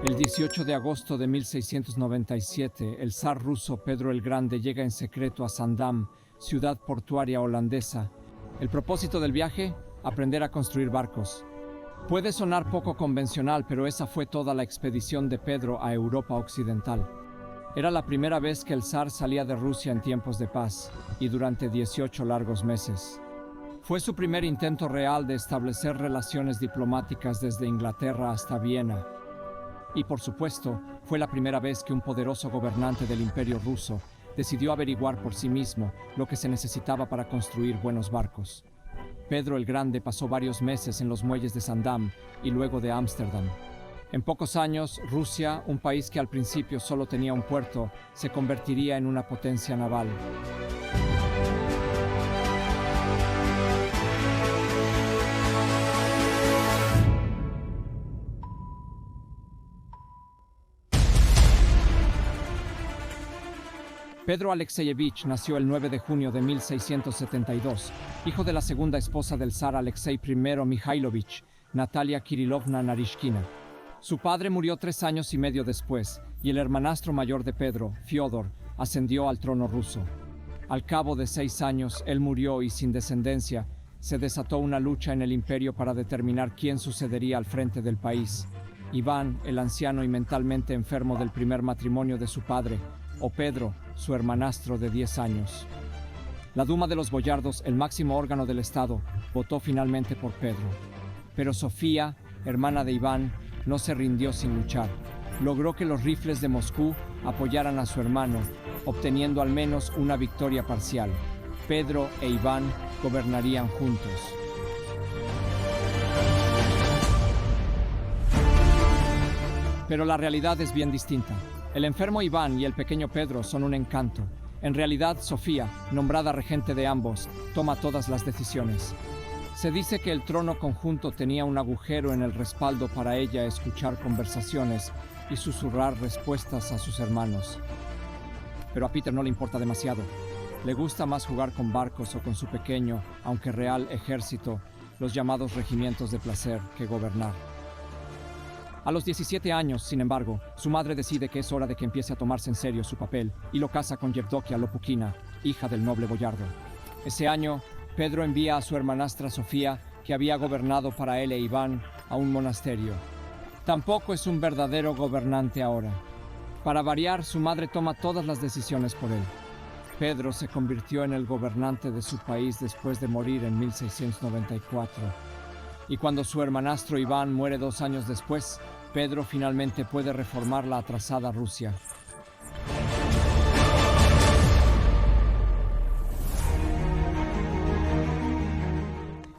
El 18 de agosto de 1697, el zar ruso Pedro el Grande llega en secreto a Zaandam, ciudad portuaria holandesa. El propósito del viaje: aprender a construir barcos. Puede sonar poco convencional, pero esa fue toda la expedición de Pedro a Europa Occidental. Era la primera vez que el zar salía de Rusia en tiempos de paz, y durante 18 largos meses. Fue su primer intento real de establecer relaciones diplomáticas desde Inglaterra hasta Viena. Y por supuesto, fue la primera vez que un poderoso gobernante del Imperio ruso decidió averiguar por sí mismo lo que se necesitaba para construir buenos barcos. Pedro el Grande pasó varios meses en los muelles de Zaandam y luego de Ámsterdam. En pocos años, Rusia, un país que al principio solo tenía un puerto, se convertiría en una potencia naval. Pedro Alexeyevich nació el 9 de junio de 1672, hijo de la segunda esposa del zar Alexei I Mikhailovich, Natalia Kirillovna Narishkina. Su padre murió 3 años y medio después, y el hermanastro mayor de Pedro, Fyodor, ascendió al trono ruso. Al cabo de 6 años, él murió y sin descendencia, se desató una lucha en el imperio para determinar quién sucedería al frente del país. Iván, el anciano y mentalmente enfermo del primer matrimonio de su padre, o Pedro, su hermanastro de 10 años. La Duma de los Boyardos, el máximo órgano del Estado, votó finalmente por Pedro. Pero Sofía, hermana de Iván, no se rindió sin luchar. Logró que los rifles de Moscú apoyaran a su hermano, obteniendo al menos una victoria parcial. Pedro e Iván gobernarían juntos. Pero la realidad es bien distinta. El enfermo Iván y el pequeño Pedro son un encanto. En realidad, Sofía, nombrada regente de ambos, toma todas las decisiones. Se dice que el trono conjunto tenía un agujero en el respaldo para ella escuchar conversaciones y susurrar respuestas a sus hermanos. Pero a Peter no le importa demasiado. Le gusta más jugar con barcos o con su pequeño, aunque real ejército, los llamados regimientos de placer, que gobernar. A los 17 años, sin embargo, su madre decide que es hora de que empiece a tomarse en serio su papel y lo casa con Yevdokia Lopukina, hija del noble boyardo. Ese año, Pedro envía a su hermanastra Sofía, que había gobernado para él e Iván, a un monasterio. Tampoco es un verdadero gobernante ahora. Para variar, su madre toma todas las decisiones por él. Pedro se convirtió en el gobernante de su país después de morir en 1694. Y cuando su hermanastro Iván muere 2 años después, Pedro finalmente puede reformar la atrasada Rusia.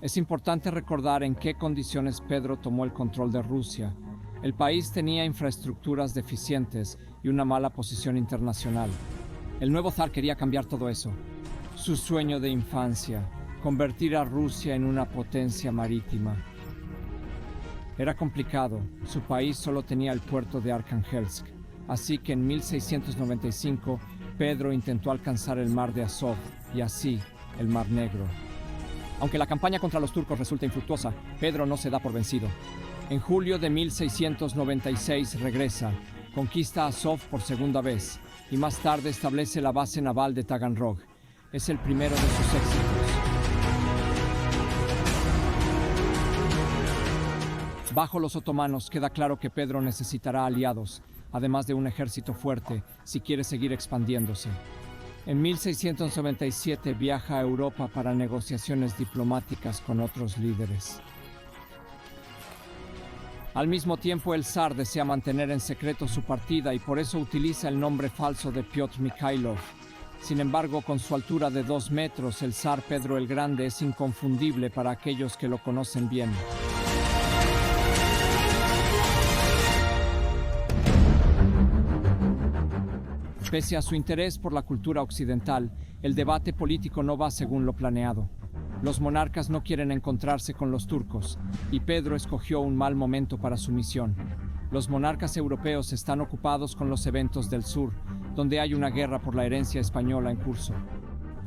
Es importante recordar en qué condiciones Pedro tomó el control de Rusia. El país tenía infraestructuras deficientes y una mala posición internacional. El nuevo zar quería cambiar todo eso. Su sueño de infancia: convertir a Rusia en una potencia marítima. Era complicado. Su país solo tenía el puerto de Arkhangelsk. Así que en 1695, Pedro intentó alcanzar el mar de Azov y así el Mar Negro. Aunque la campaña contra los turcos resulta infructuosa, Pedro no se da por vencido. En julio de 1696 regresa, conquista Azov por segunda vez y más tarde establece la base naval de Taganrog. Es el primero de sus éxitos. Bajo los otomanos queda claro que Pedro necesitará aliados, además de un ejército fuerte, si quiere seguir expandiéndose. En 1697 viaja a Europa para negociaciones diplomáticas con otros líderes. Al mismo tiempo, el zar desea mantener en secreto su partida y por eso utiliza el nombre falso de Piotr Mikhailov. Sin embargo, con su altura de 2 metros, el zar Pedro el Grande es inconfundible para aquellos que lo conocen bien. Pese a su interés por la cultura occidental, el debate político no va según lo planeado. Los monarcas no quieren encontrarse con los turcos, y Pedro escogió un mal momento para su misión. Los monarcas europeos están ocupados con los eventos del sur, donde hay una guerra por la herencia española en curso.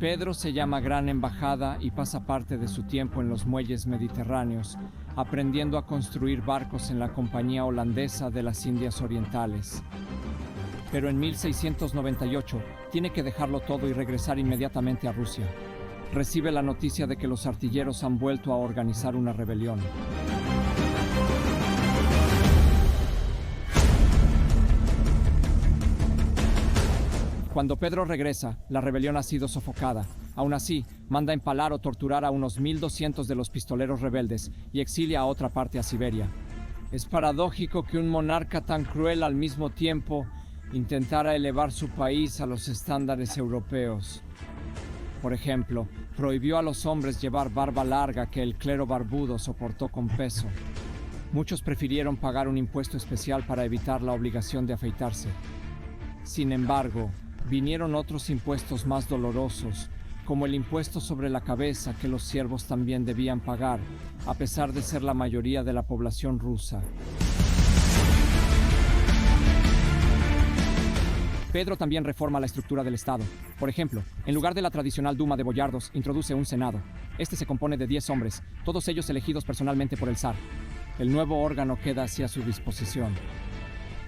Pedro se llama Gran Embajada y pasa parte de su tiempo en los muelles mediterráneos, aprendiendo a construir barcos en la Compañía Holandesa de las Indias Orientales. Pero en 1698 tiene que dejarlo todo y regresar inmediatamente a Rusia. Recibe la noticia de que los artilleros han vuelto a organizar una rebelión. Cuando Pedro regresa, la rebelión ha sido sofocada. Aún así, manda empalar o torturar a unos 1,200 de los pistoleros rebeldes y exilia a otra parte a Siberia. Es paradójico que un monarca tan cruel al mismo tiempo intentara elevar su país a los estándares europeos. Por ejemplo, prohibió a los hombres llevar barba larga que el clero barbudo soportó con peso. Muchos prefirieron pagar un impuesto especial para evitar la obligación de afeitarse. Sin embargo, vinieron otros impuestos más dolorosos, como el impuesto sobre la cabeza que los siervos también debían pagar, a pesar de ser la mayoría de la población rusa. Pedro también reforma la estructura del Estado. Por ejemplo, en lugar de la tradicional Duma de boyardos, introduce un Senado. Este se compone de 10 hombres, todos ellos elegidos personalmente por el zar. El nuevo órgano queda así a su disposición.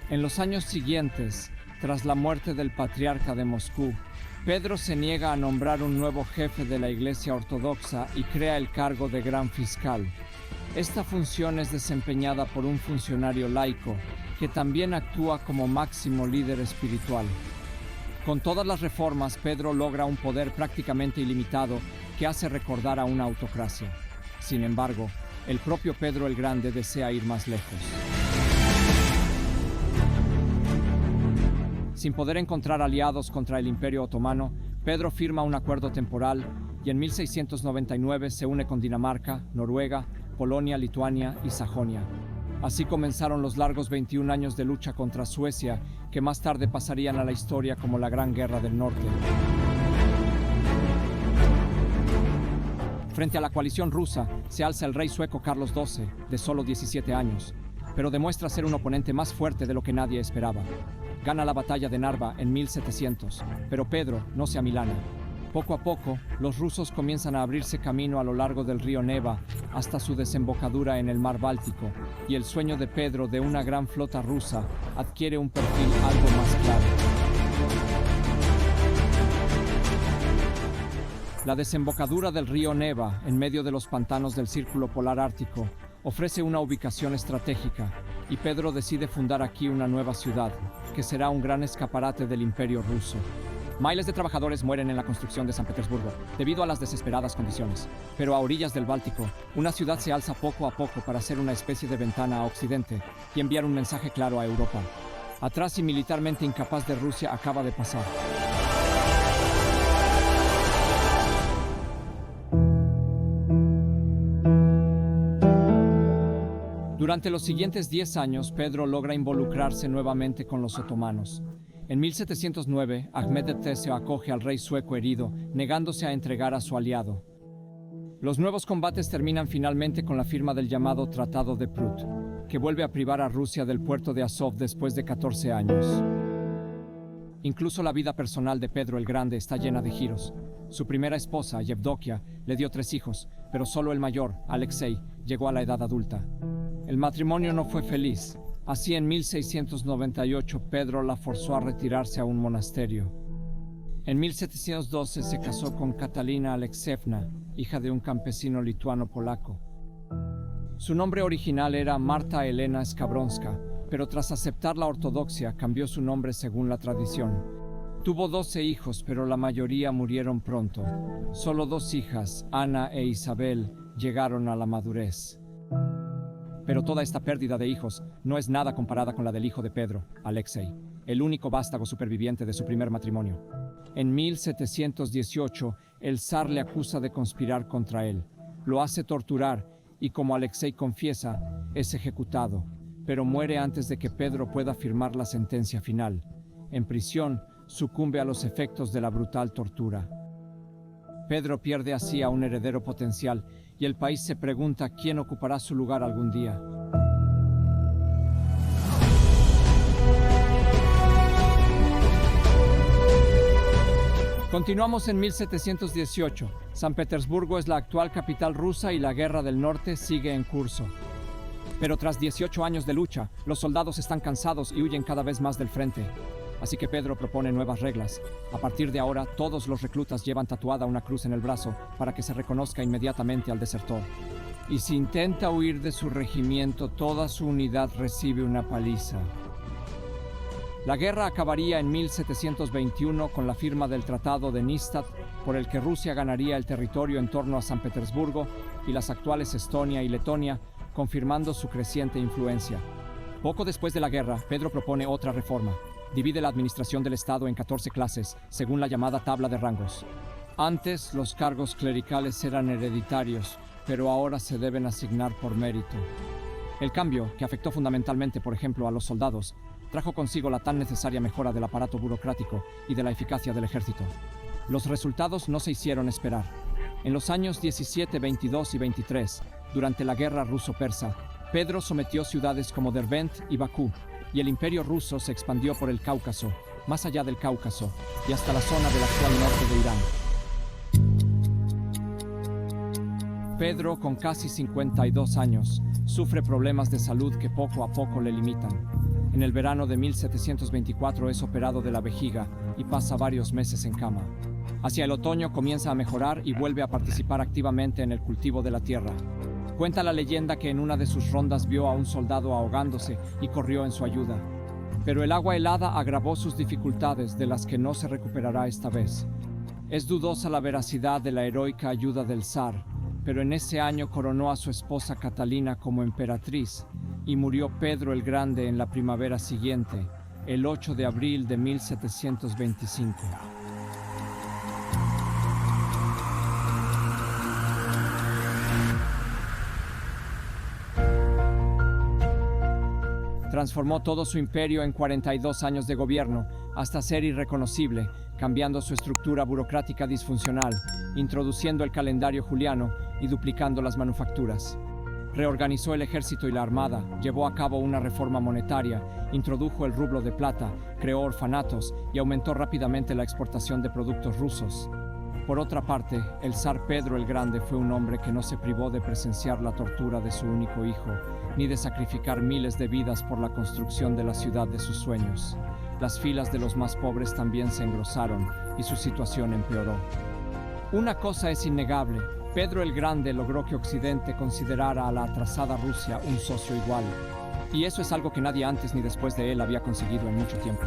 En los años siguientes, tras la muerte del patriarca de Moscú, Pedro se niega a nombrar un nuevo jefe de la Iglesia Ortodoxa y crea el cargo de Gran Fiscal. Esta función es desempeñada por un funcionario laico, que también actúa como máximo líder espiritual. Con todas las reformas, Pedro logra un poder prácticamente ilimitado que hace recordar a una autocracia. Sin embargo, el propio Pedro el Grande desea ir más lejos. Sin poder encontrar aliados contra el Imperio Otomano, Pedro firma un acuerdo temporal y en 1699 se une con Dinamarca, Noruega, Polonia, Lituania y Sajonia. Así comenzaron los largos 21 años de lucha contra Suecia, que más tarde pasarían a la historia como la Gran Guerra del Norte. Frente a la coalición rusa, se alza el rey sueco Carlos XII, de solo 17 años, pero demuestra ser un oponente más fuerte de lo que nadie esperaba. Gana la batalla de Narva en 1700, pero Pedro no se amilana. Poco a poco, los rusos comienzan a abrirse camino a lo largo del río Neva hasta su desembocadura en el mar Báltico, y el sueño de Pedro de una gran flota rusa adquiere un perfil algo más claro. La desembocadura del río Neva, en medio de los pantanos del Círculo Polar Ártico, ofrece una ubicación estratégica, y Pedro decide fundar aquí una nueva ciudad, que será un gran escaparate del Imperio ruso. Miles de trabajadores mueren en la construcción de San Petersburgo, debido a las desesperadas condiciones. Pero a orillas del Báltico, una ciudad se alza poco a poco para ser una especie de ventana a Occidente y enviar un mensaje claro a Europa. Atrás y militarmente incapaz de Rusia acaba de pasar. Durante los siguientes 10 años, Pedro logra involucrarse nuevamente con los otomanos. En 1709, Ahmed de Teseo acoge al rey sueco herido, negándose a entregar a su aliado. Los nuevos combates terminan finalmente con la firma del llamado Tratado de Prut, que vuelve a privar a Rusia del puerto de Azov después de 14 años. Incluso la vida personal de Pedro el Grande está llena de giros. Su primera esposa, Yevdokia, le dio 3 hijos, pero solo el mayor, Alexei, llegó a la edad adulta. El matrimonio no fue feliz. Así, en 1698, Pedro la forzó a retirarse a un monasterio. En 1712 se casó con Catalina Alexievna, hija de un campesino lituano-polaco. Su nombre original era Marta Elena Skabronska, pero tras aceptar la ortodoxia cambió su nombre según la tradición. Tuvo 12 hijos, pero la mayoría murieron pronto. Solo 2 hijas, Ana e Isabel, llegaron a la madurez. Pero toda esta pérdida de hijos no es nada comparada con la del hijo de Pedro, Alexei, el único vástago superviviente de su primer matrimonio. En 1718, el zar le acusa de conspirar contra él. Lo hace torturar y, como Alexei confiesa, es ejecutado, pero muere antes de que Pedro pueda firmar la sentencia final. En prisión, sucumbe a los efectos de la brutal tortura. Pedro pierde así a un heredero potencial y el país se pregunta quién ocupará su lugar algún día. Continuamos en 1718. San Petersburgo es la actual capital rusa y la Guerra del Norte sigue en curso. Pero tras 18 años de lucha, los soldados están cansados y huyen cada vez más del frente. Así que Pedro propone nuevas reglas. A partir de ahora, todos los reclutas llevan tatuada una cruz en el brazo para que se reconozca inmediatamente al desertor. Y si intenta huir de su regimiento, toda su unidad recibe una paliza. La guerra acabaría en 1721 con la firma del Tratado de Nystad, por el que Rusia ganaría el territorio en torno a San Petersburgo y las actuales Estonia y Letonia, confirmando su creciente influencia. Poco después de la guerra, Pedro propone otra reforma. Divide la administración del Estado en 14 clases, según la llamada tabla de rangos. Antes, los cargos clericales eran hereditarios, pero ahora se deben asignar por mérito. El cambio, que afectó fundamentalmente, por ejemplo, a los soldados, trajo consigo la tan necesaria mejora del aparato burocrático y de la eficacia del ejército. Los resultados no se hicieron esperar. En los años 17, 22 y 23, durante la guerra ruso-persa, Pedro sometió ciudades como Derbent y Bakú, y el imperio ruso se expandió por el Cáucaso, más allá del Cáucaso, y hasta la zona del actual norte de Irán. Pedro, con casi 52 años, sufre problemas de salud que poco a poco le limitan. En el verano de 1724 es operado de la vejiga y pasa varios meses en cama. Hacia el otoño comienza a mejorar y vuelve a participar activamente en el cultivo de la tierra. Cuenta la leyenda que en una de sus rondas vio a un soldado ahogándose y corrió en su ayuda. Pero el agua helada agravó sus dificultades, de las que no se recuperará esta vez. Es dudosa la veracidad de la heroica ayuda del zar, pero en ese año coronó a su esposa Catalina como emperatriz y murió Pedro el Grande en la primavera siguiente, el 8 de abril de 1725. Transformó todo su imperio en 42 años de gobierno, hasta ser irreconocible, cambiando su estructura burocrática disfuncional, introduciendo el calendario juliano y duplicando las manufacturas. Reorganizó el ejército y la armada, llevó a cabo una reforma monetaria, introdujo el rublo de plata, creó orfanatos y aumentó rápidamente la exportación de productos rusos. Por otra parte, el zar Pedro el Grande fue un hombre que no se privó de presenciar la tortura de su único hijo, ni de sacrificar miles de vidas por la construcción de la ciudad de sus sueños. Las filas de los más pobres también se engrosaron y su situación empeoró. Una cosa es innegable: Pedro el Grande logró que Occidente considerara a la atrasada Rusia un socio igual. Y eso es algo que nadie antes ni después de él había conseguido en mucho tiempo.